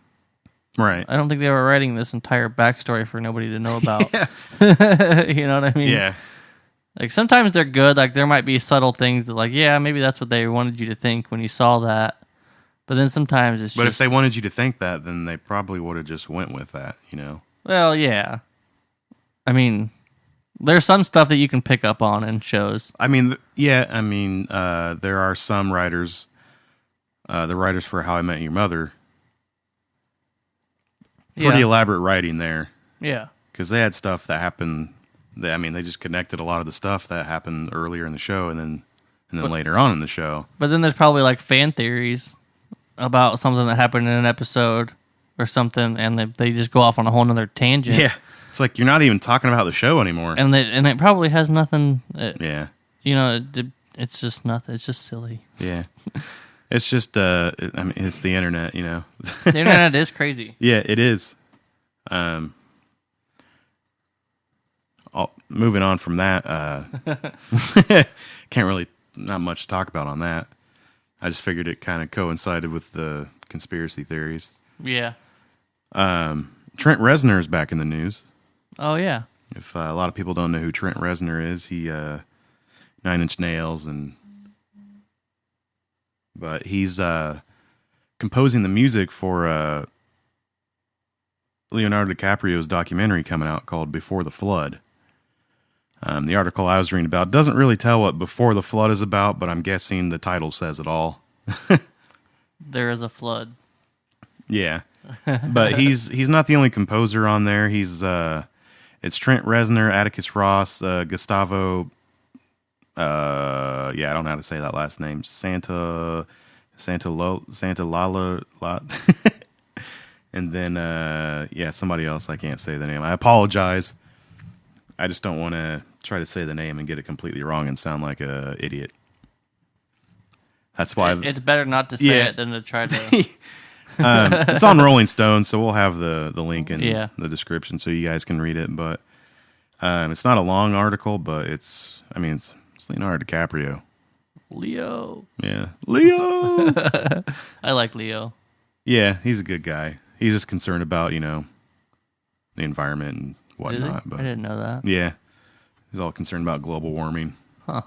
Right. I don't think they were writing this entire backstory for nobody to know about. Yeah. You know what I mean? Yeah. Sometimes they're good. There might be subtle things that yeah, maybe that's what they wanted you to think when you saw that. But then sometimes it's But if they wanted you to think that, then they probably would have just went with that, Well, yeah. I mean, there's some stuff that you can pick up on in shows. I mean, there are some writers, the writers for How I Met Your Mother, pretty elaborate writing there. Yeah. Because they had stuff that happened. They just connected a lot of the stuff that happened earlier in the show and then later on in the show. But then there's probably fan theories about something that happened in an episode or something, and they just go off on a whole nother tangent. Yeah. It's you're not even talking about the show anymore. And it probably has nothing. Yeah. It it's just nothing. It's just silly. Yeah. It's just, I mean, it's the internet, you know. The internet is crazy. Yeah, it is. Moving on from that, can't really, not much to talk about on that. I just figured it kind of coincided with the conspiracy theories. Yeah. Trent Reznor is back in the news. Oh, yeah. If a lot of people don't know who Trent Reznor is, he 9 Inch Nails, but he's composing the music for Leonardo DiCaprio's documentary coming out called Before the Flood. The article I was reading about doesn't really tell what Before the Flood is about, but I'm guessing the title says it all. There is a flood. Yeah, but he's not the only composer on there. It's Trent Reznor, Atticus Ross, Gustavo. I don't know how to say that last name. Santa Lala, and then somebody else. I can't say the name. I apologize. I just don't want to try to say the name and get it completely wrong and sound like a idiot. That's why it's better not to say it than to try to. It's on Rolling Stone, so we'll have the link in the description so you guys can read it. But it's not a long article, but it's Leonardo DiCaprio. Leo. Yeah, Leo. I like Leo. Yeah, he's a good guy. He's just concerned about the environment and whatnot. But I didn't know that. Yeah, he's all concerned about global warming. Huh.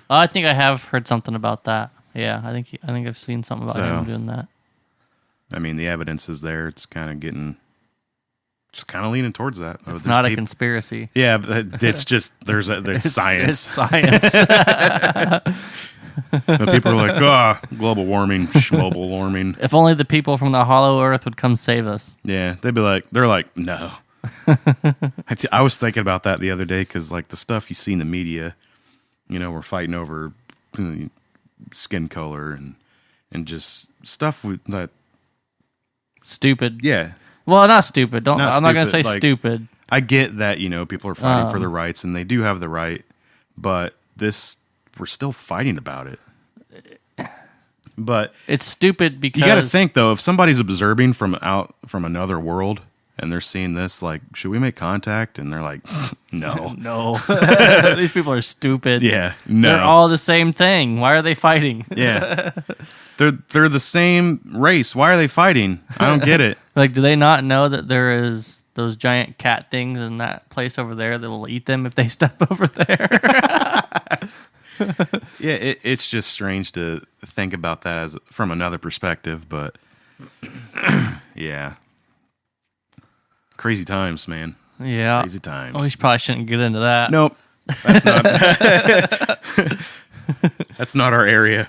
I think I have heard something about that. Yeah, I think I've seen something about him doing that. I mean, the evidence is there. It's kind of leaning towards that. It's not a conspiracy. Yeah, but it's just there's science. It's science. But people are like, global warming, global warming. If only the people from the hollow earth would come save us. Yeah, they're like, no. I was thinking about that the other day because like the stuff you see in the media, we're fighting over skin color and just stuff with that. Stupid. Yeah. Well, not stupid. I'm not going to say like, stupid. I get that, people are fighting for their rights and they do have the right, but we're still fighting about it. But it's stupid because you got to think though, if somebody's observing from another world and they're seeing this, like, should we make contact? And they're like, no. No. These people are stupid. Yeah. No. They're all the same thing. Why are they fighting? Yeah. They're the same race. Why are they fighting? I don't get it. Like, do they not know that there is those giant cat things in that place over there that will eat them if they step over there? Yeah, it's just strange to think about that from another perspective, but yeah. Crazy times, man. Yeah. Crazy times. Oh, we probably shouldn't get into that. Nope. That's not our area.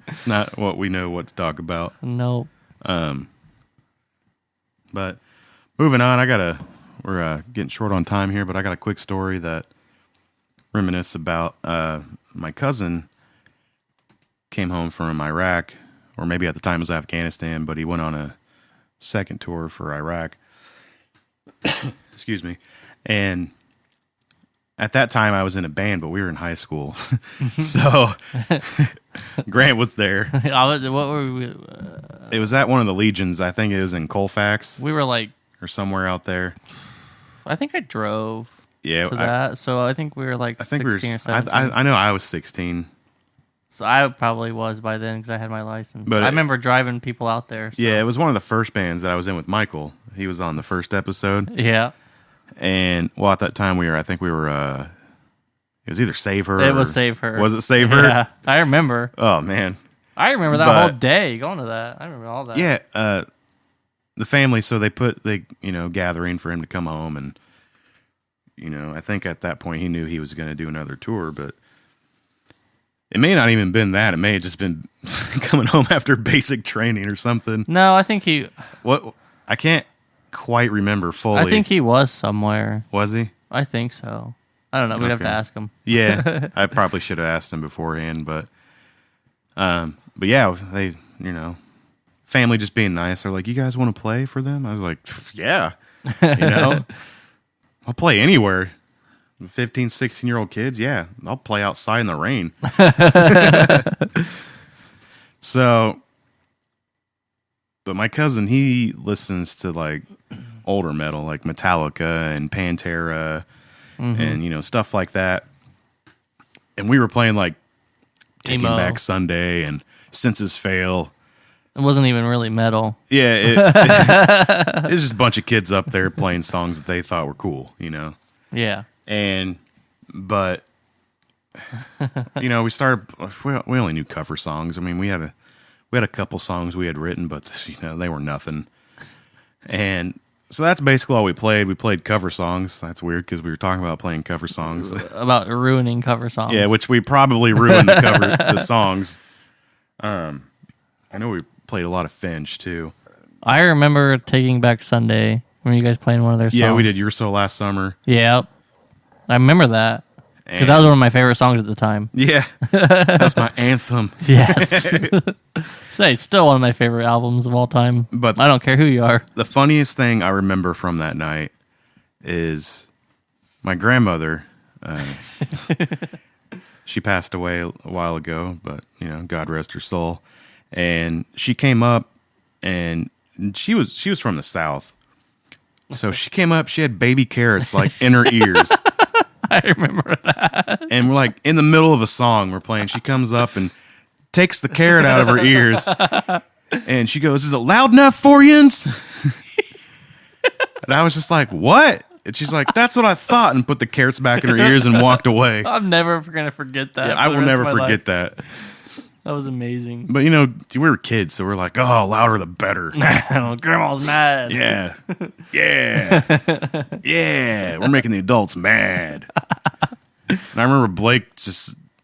It's not what we know what to talk about. Nope. But moving on, we're getting short on time here, but I got a quick story that reminisce about my cousin came home from Iraq, or maybe at the time it was Afghanistan, but he went on a second tour for Iraq. Excuse me. And at that time I was in a band, but we were in high school. So Grant was there. What were we? It was at one of the Legions. I think it was in Colfax. We were like, or somewhere out there. I think I drove to that. So I think we were like 16 or 17. I know I was 16. So I probably was by then because I had my license. But I remember driving people out there. So. Yeah, it was one of the first bands that I was in with Michael. He was on the first episode. Yeah. And, well, at that time I think we were, it was either Save Her. It was Save Her. Was it Save Her? Yeah, I remember. Oh, man. I remember that whole day going to that. I remember all that. Yeah, the family, so they gathering for him to come home, and, I think at that point he knew he was going to do another tour, but it may not even been that. It may have just been coming home after basic training or something. No, I think he... What? I can't quite remember fully. I think he was somewhere. Was he? I think so. I don't know. We'd have to ask him. Yeah, I probably should have asked him beforehand, but yeah, they, family just being nice. They're like, "You guys want to play for them?" I was like, "Yeah, I'll play anywhere." 15, 16-year-old kids, yeah, I'll play outside in the rain. So, but my cousin, he listens to like older metal, like Metallica and Pantera, and stuff like that. And we were playing like Taking Back Sunday and Senses Fail. It wasn't even really metal. Yeah, it's just a bunch of kids up there playing songs that they thought were cool, Yeah. But we only knew cover songs. I mean, we had a couple songs we had written, but they were nothing. And so that's basically all we played. We played cover songs. That's weird because we were talking about playing cover songs. About ruining cover songs. Yeah, which we probably ruined the songs. I know we played a lot of Finch too. I remember Taking Back Sunday when you guys playing one of their songs. Yeah, we did You're So Last Summer. Yeah, I remember that because that was one of my favorite songs at the time. Yeah, that's my anthem. Yes, it's still one of my favorite albums of all time. But I don't care who you are. The funniest thing I remember from that night is my grandmother. She passed away a while ago, but God rest her soul. And she came up, and she was from the South, so she came up. She had baby carrots like in her ears. I remember that. And we're like in the middle of a song we're playing. She comes up and takes the carrot out of her ears, and she goes, "Is it loud enough for yins?" And I was just like, "What?" And she's like, "That's what I thought," and put the carrots back in her ears and walked away. I'm never gonna forget that. Yeah, I will never forget that. That was amazing. But we were kids, so we're like, "Oh, louder the better." Grandma's mad. Yeah, yeah. We're making the adults mad. And I remember Blake,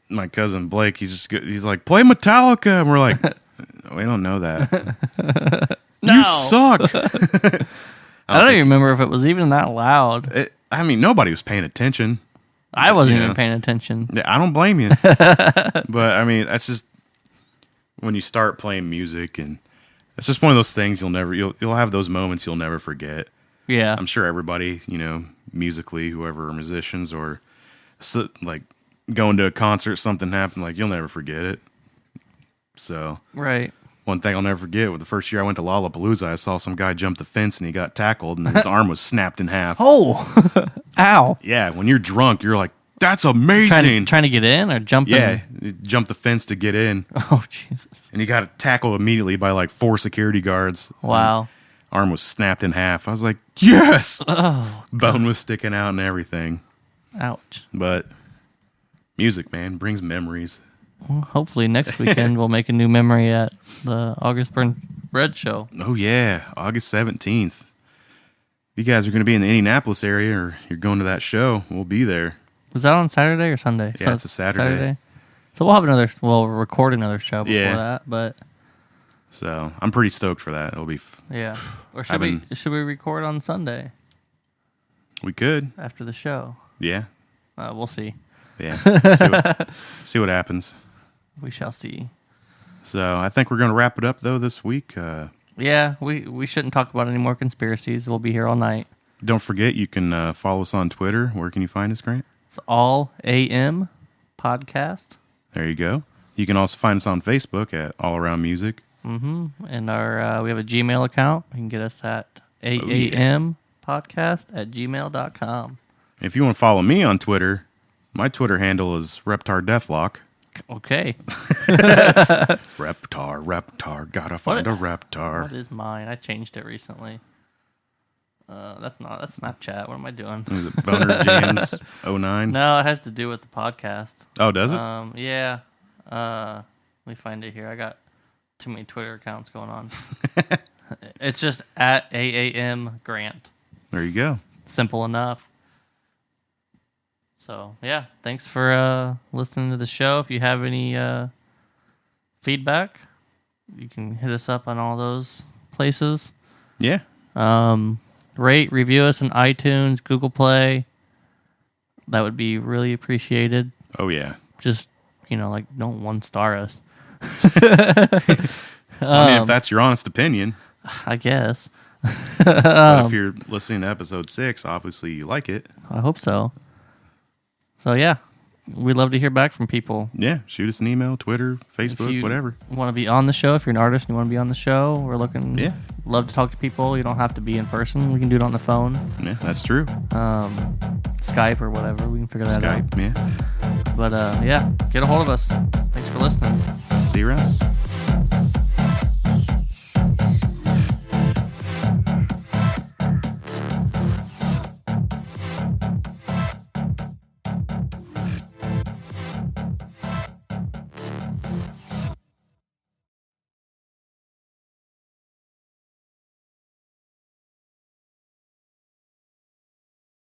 my cousin Blake. He's like, "Play Metallica," and we're like, "We don't know that." No. You suck. I don't even remember if it was even that loud. Nobody was paying attention. I wasn't even paying attention. Yeah, I don't blame you. But that's just when you start playing music, and it's just one of those things you'll have those moments you'll never forget. Yeah, I'm sure everybody, musically, whoever are musicians or like going to a concert, something happened, like you'll never forget it. So right. One thing I'll never forget, with the first year I went to Lollapalooza, I saw some guy jump the fence and he got tackled and his arm was snapped in half. Oh, ow. Yeah, when you're drunk, you're like, that's amazing. Trying to get in or jumping? Yeah, he jumped the fence to get in. Oh, Jesus. And he got tackled immediately by like 4 security guards. Wow. Arm was snapped in half. I was like, yes! Oh, Bone was sticking out and everything. Ouch. But music, man, brings memories. Well, hopefully next weekend we'll make a new memory at the August Burn Bread Show. Oh, yeah. August 17th. If you guys are going to be in the Indianapolis area or you're going to that show, we'll be there. Was that on Saturday or Sunday? Yeah, it's a Saturday. So we'll record another show before that, but... So I'm pretty stoked for that. It'll be... Yeah. Or should we record on Sunday? We could. After the show. Yeah. We'll see. Yeah. See what happens. We shall see. So I think we're going to wrap it up, though, this week. Yeah, we shouldn't talk about any more conspiracies. We'll be here all night. Don't forget, you can follow us on Twitter. Where can you find us, Grant? It's All AM Podcast. There you go. You can also find us on Facebook at All Around Music. Mm-hmm. And we have a Gmail account. You can get us at aampodcast@gmail.com. If you want to follow me on Twitter, my Twitter handle is ReptarDeathlock. Okay. Reptar, gotta find a Reptar. What is mine? I changed it recently. That's Snapchat. What am I doing? Is it Boner James 09? No, it has to do with the podcast. Oh, does it? Yeah. Let me find it here. I got too many Twitter accounts going on. It's just at AAM Grant. There you go. Simple enough. So, yeah, thanks for listening to the show. If you have any feedback, you can hit us up on all those places. Yeah. Rate, review us on iTunes, Google Play. That would be really appreciated. Oh, yeah. Just, don't 1-star us. I mean, if that's your honest opinion. I guess. But if you're listening to episode 6, obviously you like it. I hope so. So yeah, we'd love to hear back from people. Yeah, shoot us an email, Twitter, Facebook, whatever. Want to be on the show? If you're an artist and you want to be on the show, we're looking. Yeah, love to talk to people. You don't have to be in person. We can do it on the phone. Yeah, that's true. Skype or whatever. We can figure that out. Skype, yeah. But yeah, get a hold of us. Thanks for listening. See you around.